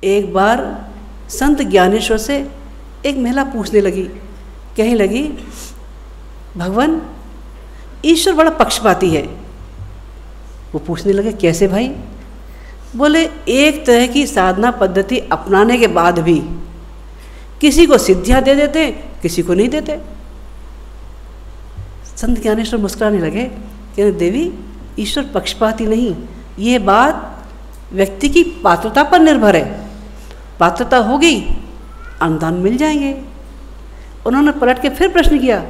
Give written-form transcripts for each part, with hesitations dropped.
एक बार संत ज्ञानेश्वर से एक महिला पूछने लगी, कहने लगी, भगवान ईश्वर बड़ा पक्षपाती है। वो पूछने लगे, कैसे भाई? बोले, एक तरह की साधना पद्धति अपनाने के बाद भी किसी को सिद्धियां दे देते, किसी को नहीं देते। संत ज्ञानेश्वर मुस्कुराने लगे, कहते देवी ईश्वर पक्षपाती नहीं, ये बात व्यक्ति की पात्रता पर निर्भर है। पात्रता होगी, अनुदान मिल जाएंगे। उन्होंने पलट के फिर प्रश्न किया,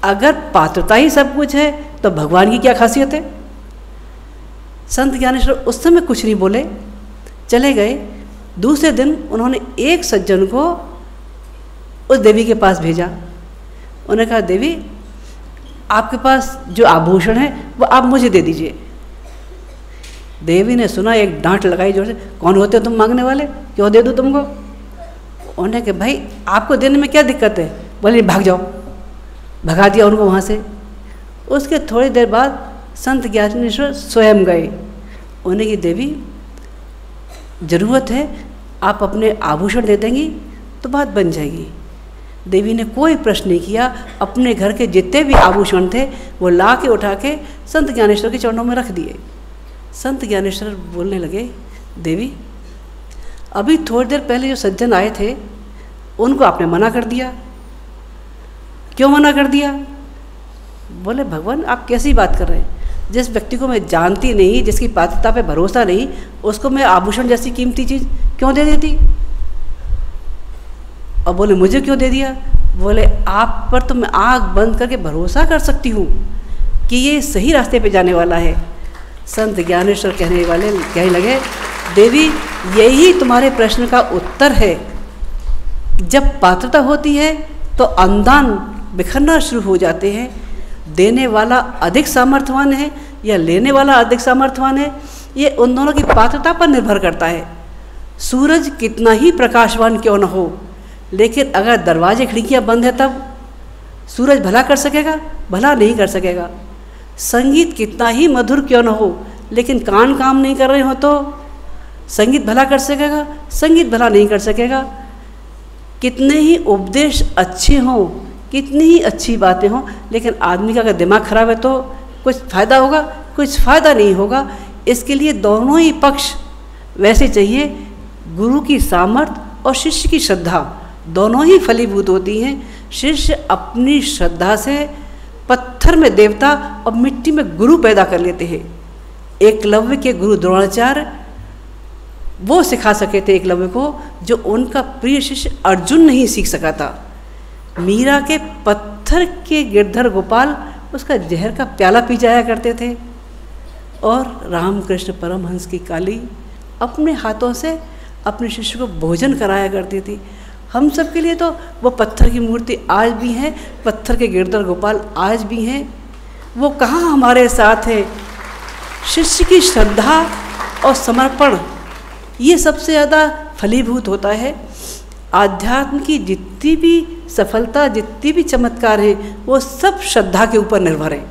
अगर पात्रता ही सब कुछ है तो भगवान की क्या खासियत है? संत ज्ञानेश्वर उस समय कुछ नहीं बोले, चले गए। दूसरे दिन उन्होंने एक सज्जन को उस देवी के पास भेजा। उन्होंने कहा, देवी आपके पास जो आभूषण है वो आप मुझे दे दीजिए। देवी ने सुना, एक डांट लगाई जोर से, कौन होते हो तुम मांगने वाले, क्यों दे दूँ तुमको? उन्होंने कहा, भाई आपको देने में क्या दिक्कत है? बोले, भाग जाओ। भगा दिया उनको वहाँ से। उसके थोड़ी देर बाद संत ज्ञानेश्वर स्वयं गए। उन्हें की, देवी ज़रूरत है, आप अपने आभूषण दे देंगी तो बात बन जाएगी। देवी ने कोई प्रश्न नहीं किया, अपने घर के जितने भी आभूषण थे वो ला के उठा के संत ज्ञानेश्वर के चरणों में रख दिए। संत ज्ञानेश्वर बोलने लगे, देवी अभी थोड़ी देर पहले जो सज्जन आए थे उनको आपने मना कर दिया, क्यों मना कर दिया? बोले, भगवान आप कैसी बात कर रहे हैं? जिस व्यक्ति को मैं जानती नहीं, जिसकी पात्रता पे भरोसा नहीं, उसको मैं आभूषण जैसी कीमती चीज़ क्यों दे देती? और बोले, मुझे क्यों दे दिया? बोले, आप पर तो मैं आँख बंद करके भरोसा कर सकती हूँ कि ये सही रास्ते पे जाने वाला है। संत ज्ञानेश्वर कहने लगे, देवी यही तुम्हारे प्रश्न का उत्तर है। जब पात्रता होती है तो अनुदान बिखरना शुरू हो जाते हैं। देने वाला अधिक सामर्थ्यवान है या लेने वाला अधिक सामर्थ्यवान है, ये उन दोनों की पात्रता पर निर्भर करता है। सूरज कितना ही प्रकाशवान क्यों न हो, लेकिन अगर दरवाजे खिड़कियाँ बंद है तब सूरज भला कर सकेगा? भला नहीं कर सकेगा। संगीत कितना ही मधुर क्यों न हो, लेकिन कान काम नहीं कर रहे हो तो संगीत भला कर सकेगा? संगीत भला नहीं कर सकेगा। कितने ही उपदेश अच्छे हों, कितनी ही अच्छी बातें हों, लेकिन आदमी का अगर दिमाग खराब है तो कुछ फ़ायदा होगा? कुछ फ़ायदा नहीं होगा। इसके लिए दोनों ही पक्ष वैसे चाहिए। गुरु की सामर्थ्य और शिष्य की श्रद्धा दोनों ही फलीभूत होती हैं। शिष्य अपनी श्रद्धा से पत्थर में देवता और मिट्टी में गुरु पैदा कर लेते हैं। एकलव्य के गुरु द्रोणाचार्य वो सिखा सके थे एकलव्य को, जो उनका प्रिय शिष्य अर्जुन नहीं सीख सका था। मीरा के पत्थर के गिरधर गोपाल उसका जहर का प्याला पी जाया करते थे, और रामकृष्ण परमहंस की काली अपने हाथों से अपने शिष्य को भोजन कराया करती थी। हम सब के लिए तो वो पत्थर की मूर्ति आज भी है, पत्थर के गिरधर गोपाल आज भी हैं। वो कहाँ हमारे साथ है? शिष्य की श्रद्धा और समर्पण ये सबसे ज़्यादा फलीभूत होता है। आध्यात्म की जितनी भी सफलता, जितनी भी चमत्कार है, वो सब श्रद्धा के ऊपर निर्भर है।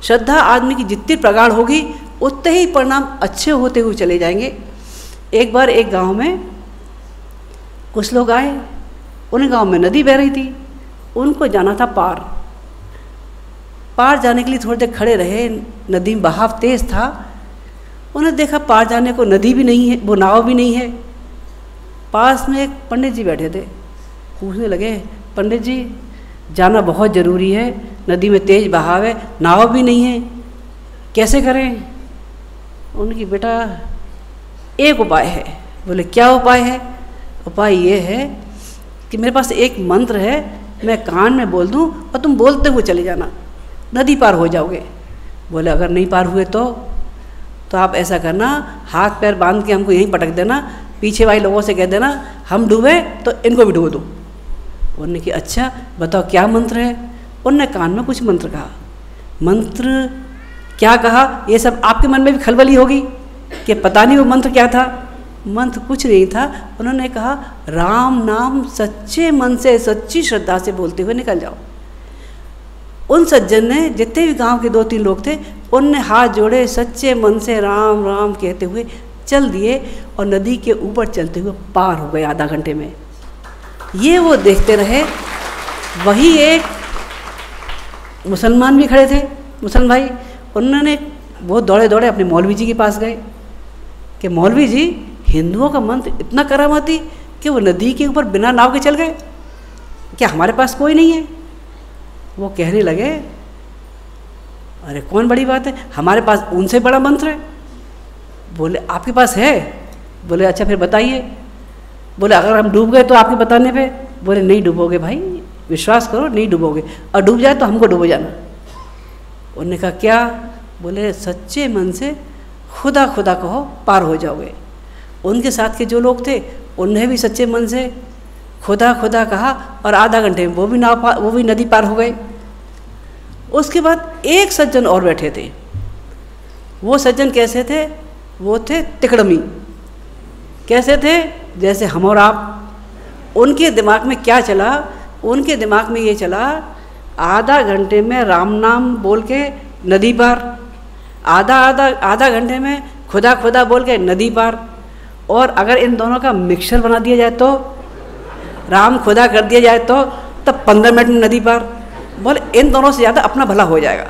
श्रद्धा आदमी की जितनी प्रगाढ़ होगी उतने ही परिणाम अच्छे होते हुए चले जाएंगे। एक बार एक गांव में कुछ लोग आए, उन गांव में नदी बह रही थी, उनको जाना था पार। पार जाने के लिए थोड़ी देर खड़े रहे, नदी में बहाव तेज़ था। उन्हें देखा पार जाने को नदी भी नहीं है, वो नाव भी नहीं है। पास में एक पंडित जी बैठे थे, पूछने लगे, पंडित जी जाना बहुत ज़रूरी है, नदी में तेज़ बहाव है, नाव भी नहीं है, कैसे करें? उनकी, बेटा एक उपाय है। बोले, क्या उपाय है? उपाय ये है कि मेरे पास एक मंत्र है, मैं कान में बोल दूं और तुम बोलते हुए चले जाना, नदी पार हो जाओगे। बोले, अगर नहीं पार हुए तो आप ऐसा करना, हाथ पैर बांध के हमको यहीं पटक देना, पीछे वाले लोगों से कह देना हम डूबे तो इनको भी डूबो दो। उन्होंने कि अच्छा बताओ क्या मंत्र है? उनने कान में कुछ मंत्र कहा। मंत्र क्या कहा, ये सब आपके मन में भी खलबली होगी कि पता नहीं वो मंत्र क्या था। मंत्र कुछ नहीं था। उन्होंने कहा, राम नाम सच्चे मन से, सच्ची श्रद्धा से बोलते हुए निकल जाओ। उन सज्जन ने, जितने भी गांव के 2-3 लोग थे, उनने हाथ जोड़े, सच्चे मन से राम राम कहते हुए चल दिए और नदी के ऊपर चलते हुए पार हो गए आधा घंटे में। ये वो देखते रहे। वही एक मुसलमान भी खड़े थे, मुसलमान भाई, उन्होंने वो दौड़े दौड़े अपने मौलवी जी के पास गए कि मौलवी जी, हिंदुओं का मंत्र इतना करामाती कि वो नदी के ऊपर बिना नाव के चल गए, क्या हमारे पास कोई नहीं है? वो कहने लगे, अरे कौन बड़ी बात है, हमारे पास उनसे बड़ा मंत्र है। बोले आपके पास है? बोले अच्छा फिर बताइए। बोले अगर हम डूब गए तो आपके बताने पे? बोले नहीं डूबोगे भाई, विश्वास करो नहीं डूबोगे, और डूब जाए तो हमको डूबो जाना। उन्होंने कहा क्या? बोले सच्चे मन से खुदा खुदा कहो पार हो जाओगे। उनके साथ के जो लोग थे उन्हें भी सच्चे मन से खुदा खुदा कहा और आधा घंटे में वो भी नदी पार हो गए। उसके बाद एक सज्जन और बैठे थे। वो सज्जन कैसे थे? वो थे तिकड़मी। कैसे थे? जैसे हम और आप। उनके दिमाग में क्या चला? उनके दिमाग में ये चला, आधा घंटे में राम नाम बोल के नदी पार, आधा घंटे में खुदा खुदा बोल के नदी पार, और अगर इन दोनों का मिक्सचर बना दिया जाए तो राम खुदा कर दिया जाए तो तब 15 मिनट में नदी पार। बोले इन दोनों से ज़्यादा अपना भला हो जाएगा।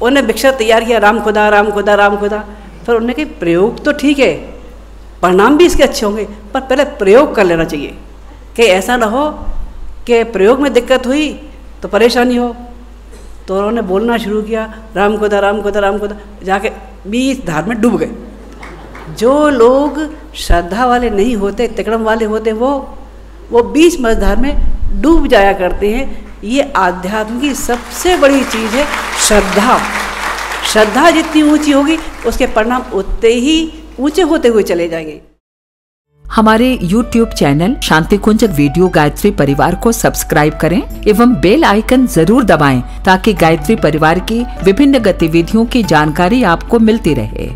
उन्हें मिक्सचर तैयार किया, राम खुदा राम खुदा राम खुदा। फिर उन्होंने कहा प्रयोग तो ठीक है, परिणाम भी इसके अच्छे होंगे, पर पहले प्रयोग कर लेना चाहिए कि ऐसा ना हो कि प्रयोग में दिक्कत हुई तो परेशानी हो। तो उन्होंने बोलना शुरू किया, राम खुदा राम खुदा राम खुदा, जाके 20 धार में डूब गए। जो लोग श्रद्धा वाले नहीं होते, तिकड़म वाले होते, वो 20 मझधार में डूब जाया करते हैं। ये आध्यात्म की सबसे बड़ी चीज़ है श्रद्धा। श्रद्धा जितनी ऊंची होगी उसके परिणाम उतने ही ऊंचे होते हुए चले जाएंगे। हमारे YouTube चैनल शांति कुंज वीडियो गायत्री परिवार को सब्सक्राइब करें एवं बेल आइकन जरूर दबाएं ताकि गायत्री परिवार की विभिन्न गतिविधियों की जानकारी आपको मिलती रहे।